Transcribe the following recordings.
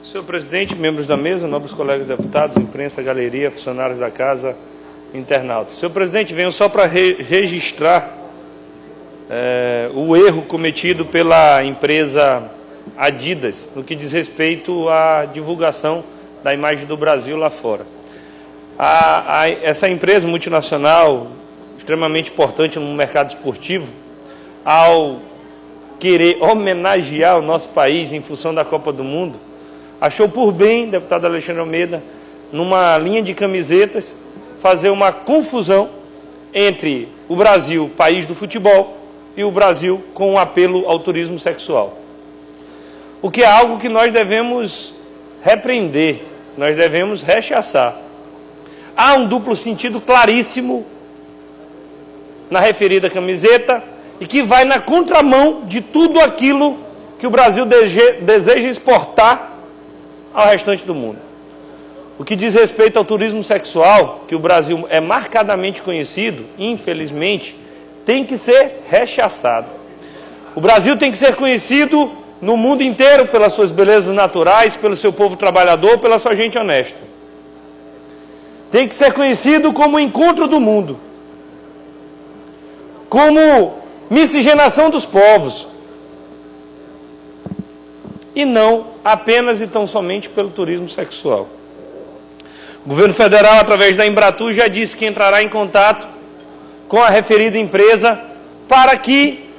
Senhor presidente, membros da mesa, nobres colegas deputados, imprensa, galeria, funcionários da casa, internautas. Senhor presidente, venho só para registrar o erro cometido pela empresa Adidas no que diz respeito à divulgação da imagem do Brasil lá fora. Essa empresa multinacional, extremamente importante no mercado esportivo, ao querer homenagear o nosso país em função da Copa do Mundo, achou por bem, deputado Alexandre Almeida, numa linha de camisetas, fazer uma confusão entre o Brasil, país do futebol, e o Brasil com um apelo ao turismo sexual. O que é algo que nós devemos repreender, nós devemos rechaçar. Há um duplo sentido claríssimo na referida camiseta e que vai na contramão de tudo aquilo que o Brasil deseja exportar ao restante do mundo. O que diz respeito ao turismo sexual, que o Brasil é marcadamente conhecido, infelizmente, tem que ser rechaçado. O Brasil tem que ser conhecido no mundo inteiro pelas suas belezas naturais, pelo seu povo trabalhador, pela sua gente honesta. Tem que ser conhecido como o encontro do mundo, como miscigenação dos povos, e não apenas e tão somente pelo turismo sexual. O governo federal, através da Embratur, já disse que entrará em contato com a referida empresa para que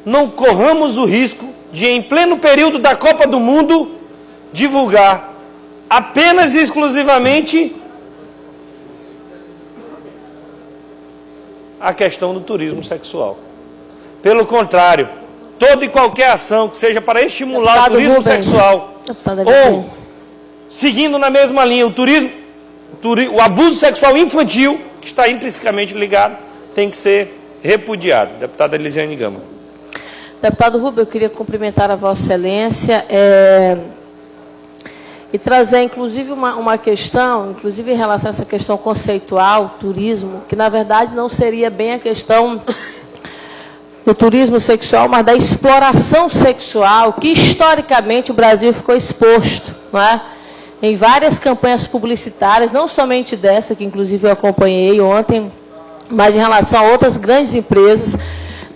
não corramos o risco de, em pleno período da Copa do Mundo, divulgar apenas e exclusivamente a questão do turismo sexual. Pelo contrário, toda e qualquer ação que seja para estimular o turismo sexual ou, seguindo na mesma linha, o abuso sexual infantil, que está intrinsecamente ligado, tem que ser repudiado. Deputada Elisiane Gama. Deputado Rubens, eu queria cumprimentar a Vossa Excelência e trazer, inclusive, uma questão, inclusive em relação a essa questão conceitual, turismo, que, na verdade, não seria bem a questão do turismo sexual, mas da exploração sexual, que, historicamente, o Brasil ficou exposto, não é? Em várias campanhas publicitárias, não somente dessa, que, inclusive, eu acompanhei ontem, mas em relação a outras grandes empresas,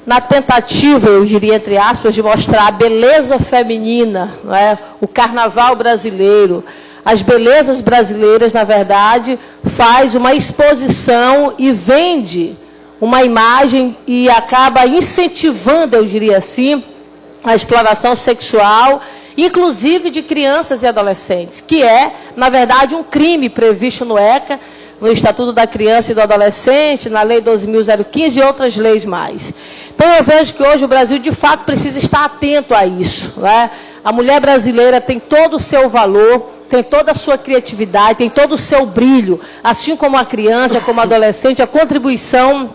na tentativa, eu diria, entre aspas, de mostrar a beleza feminina, não é? O carnaval brasileiro, as belezas brasileiras, na verdade, faz uma exposição e vende uma imagem e acaba incentivando, eu diria assim, a exploração sexual, inclusive de crianças e adolescentes, que é, na verdade, um crime previsto no ECA, no Estatuto da Criança e do Adolescente, na Lei 12.015 e outras leis mais. Então, eu vejo que hoje o Brasil, de fato, precisa estar atento a isso, não é? A mulher brasileira tem todo o seu valor, tem toda a sua criatividade, tem todo o seu brilho, assim como a criança, como a adolescente, a contribuição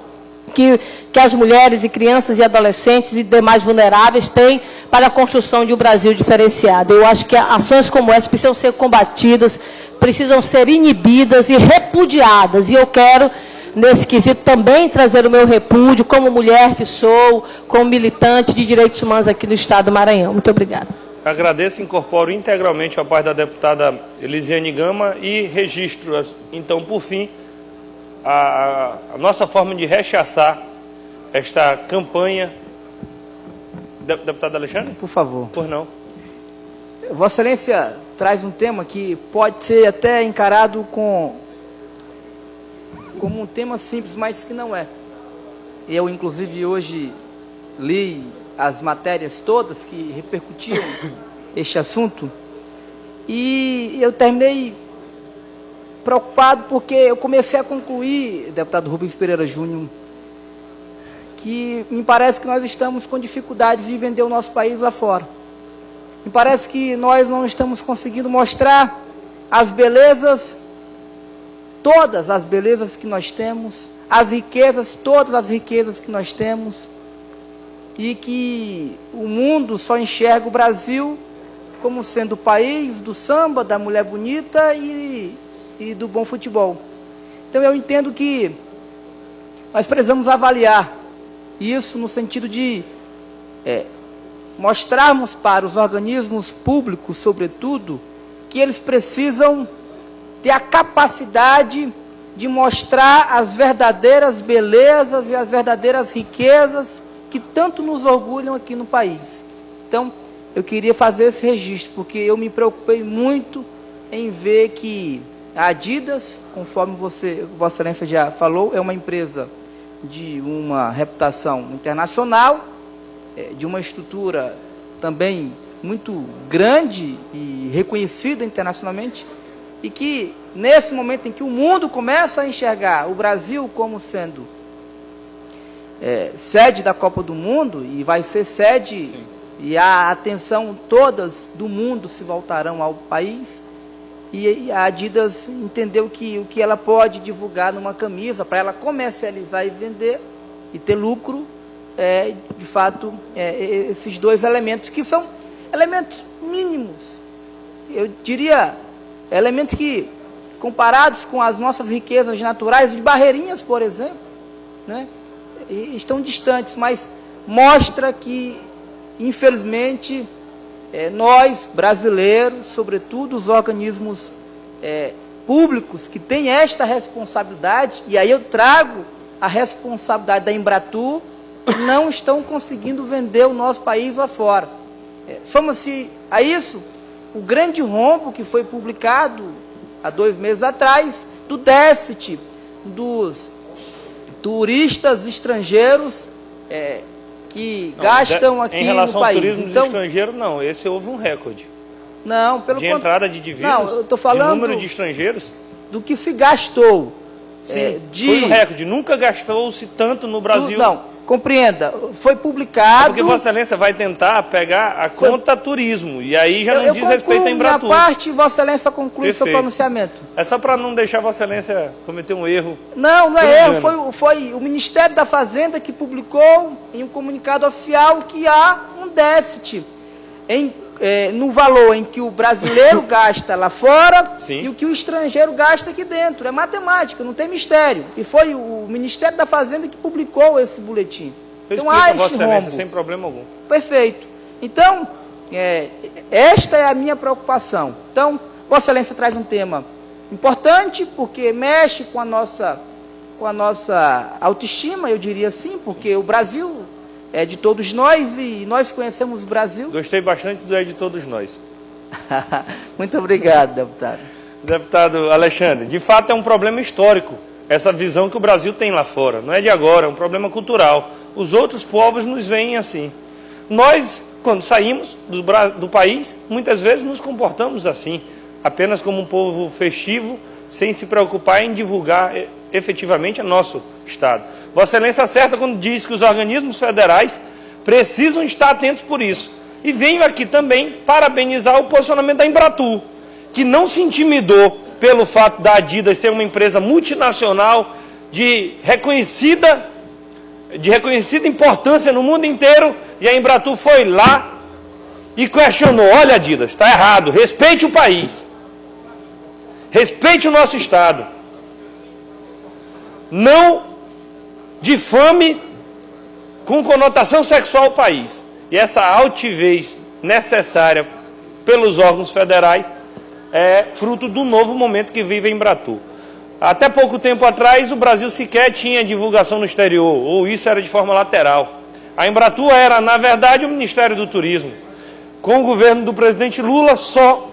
que as mulheres e crianças e adolescentes e demais vulneráveis têm para a construção de um Brasil diferenciado. Eu acho que ações como essa precisam ser combatidas, precisam ser inibidas e repudiadas. E eu quero, nesse quesito, também trazer o meu repúdio, como mulher que sou, como militante de direitos humanos aqui no Estado do Maranhão. Muito obrigada. Agradeço e incorporo integralmente a parte da deputada Elisiane Gama e registro, então, por fim, a nossa forma de rechaçar esta campanha. Deputado Alexandre? Por favor. Por não. Vossa Excelência traz um tema que pode ser até encarado como um tema simples, mas que não é. Eu, inclusive, hoje li as matérias todas que repercutiam este assunto e eu terminei preocupado porque eu comecei a concluir, deputado Rubens Pereira Júnior, que me parece que nós estamos com dificuldades de vender o nosso país lá fora. Me parece que nós não estamos conseguindo mostrar as belezas, todas as belezas que nós temos, as riquezas, todas as riquezas que nós temos, e que o mundo só enxerga o Brasil como sendo o país do samba, da mulher bonita e do bom futebol. Então eu entendo que nós precisamos avaliar isso no sentido de mostrarmos para os organismos públicos, sobretudo, que eles precisam ter a capacidade de mostrar as verdadeiras belezas e as verdadeiras riquezas que tanto nos orgulham aqui no país. Então, eu queria fazer esse registro, porque eu me preocupei muito em ver que a Adidas, conforme Vossa Excelência já falou, é uma empresa de uma reputação internacional, de uma estrutura também muito grande e reconhecida internacionalmente, e que nesse momento em que o mundo começa a enxergar o Brasil como sendo sede da Copa do Mundo, e vai ser sede, sim, e a atenção todas do mundo se voltarão ao país, e a Adidas entendeu que o que ela pode divulgar numa camisa, para ela comercializar e vender e ter lucro, de fato, esses dois elementos, que são elementos mínimos, eu diria, elementos que, comparados com as nossas riquezas naturais, de Barreirinhas, por exemplo, né, estão distantes, mas mostra que, infelizmente, nós, brasileiros, sobretudo os organismos públicos que têm esta responsabilidade, e aí eu trago a responsabilidade da Embratur, não estão conseguindo vender o nosso país lá fora. Soma-se a isso o grande rombo que foi publicado há 2 meses atrás, do déficit dos turistas estrangeiros que gastam aqui no país. Em relação ao turismo estrangeiro, não. Esse houve um recorde. Não, pelo de entrada de divisas, não, eu tô falando de número de estrangeiros. Do que se gastou. Sim, foi um recorde. Nunca gastou-se tanto no Brasil. Não, compreenda. Foi publicado... Porque Vossa Excelência vai tentar pegar a conta turismo. E aí já não diz respeito a Embratur. Minha parte, Vossa Excelência conclui seu pronunciamento. É só para não deixar Vossa Excelência cometer um erro. Não, não é erro. Foi o Ministério da Fazenda que publicou em um comunicado oficial que há um déficit no valor em que o brasileiro gasta lá fora, sim, e o que o estrangeiro gasta aqui dentro. É matemática, não tem mistério. E foi o Ministério da Fazenda que publicou esse boletim. Então há este rombo. Sem problema algum. Perfeito. Então, esta é a minha preocupação. Então, Vossa Excelência traz um tema importante, porque mexe com a nossa autoestima, eu diria assim, porque o Brasil é de todos nós e nós conhecemos o Brasil. Gostei bastante do de todos nós. Muito obrigado, deputado. Deputado Alexandre, de fato é um problema histórico, essa visão que o Brasil tem lá fora. Não é de agora, é um problema cultural. Os outros povos nos veem assim. Nós, quando saímos do país, muitas vezes nos comportamos assim, apenas como um povo festivo, sem se preocupar em divulgar efetivamente o nosso Estado. Vossa Excelência acerta quando diz que os organismos federais precisam estar atentos por isso. E venho aqui também parabenizar o posicionamento da Embratur, que não se intimidou pelo fato da Adidas ser uma empresa multinacional de reconhecida importância no mundo inteiro, e a Embratur foi lá e questionou: olha, Adidas, está errado, respeite o país, respeite o nosso Estado, não difame com conotação sexual o país. E essa altivez necessária pelos órgãos federais é fruto do novo momento que vive a Embratur. Até pouco tempo atrás, o Brasil sequer tinha divulgação no exterior, ou isso era de forma lateral. A Embratur era, na verdade, o Ministério do Turismo. Com o governo do presidente Lula, só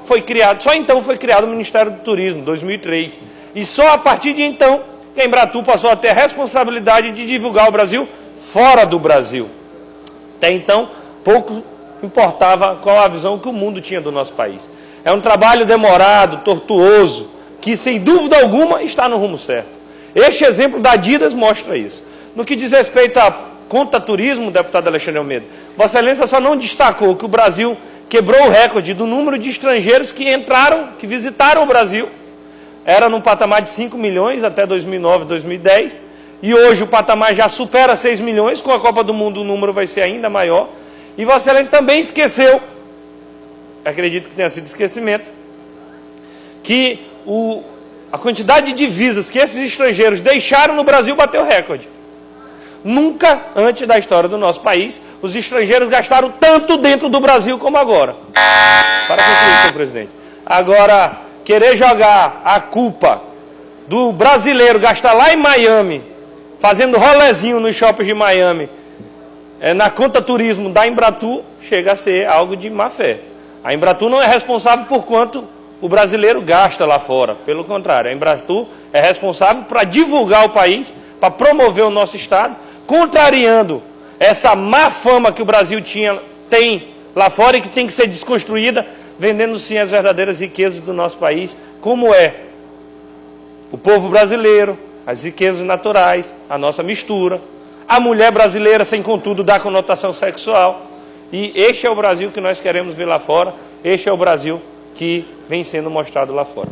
então foi criado o Ministério do Turismo, em 2003. E só a partir de então, que a Embratur passou a ter a responsabilidade de divulgar o Brasil fora do Brasil. Até então, pouco importava qual a visão que o mundo tinha do nosso país. É um trabalho demorado, tortuoso, que sem dúvida alguma está no rumo certo. Este exemplo da Adidas mostra isso. No que diz respeito a conta turismo, deputado Alexandre Almeida, Vossa Excelência só não destacou que o Brasil quebrou o recorde do número de estrangeiros que visitaram o Brasil. Era num patamar de 5 milhões até 2009, 2010, e hoje o patamar já supera 6 milhões, com a Copa do Mundo o número vai ser ainda maior. E Vossa Excelência também esqueceu, acredito que tenha sido esquecimento, que a quantidade de divisas que esses estrangeiros deixaram no Brasil bateu recorde. Nunca antes da história do nosso país, os estrangeiros gastaram tanto dentro do Brasil como agora. Para concluir, senhor presidente. Agora, querer jogar a culpa do brasileiro gastar lá em Miami, fazendo rolezinho nos shoppings de Miami, na conta turismo da Embratur, chega a ser algo de má fé. A Embratur não é responsável por quanto o brasileiro gasta lá fora. Pelo contrário, a Embratur é responsável para divulgar o país, para promover o nosso Estado, contrariando essa má fama que o Brasil tem lá fora e que tem que ser desconstruída, vendendo sim as verdadeiras riquezas do nosso país, como é o povo brasileiro, as riquezas naturais, a nossa mistura, a mulher brasileira sem contudo dar conotação sexual. E este é o Brasil que nós queremos ver lá fora, este é o Brasil que vem sendo mostrado lá fora.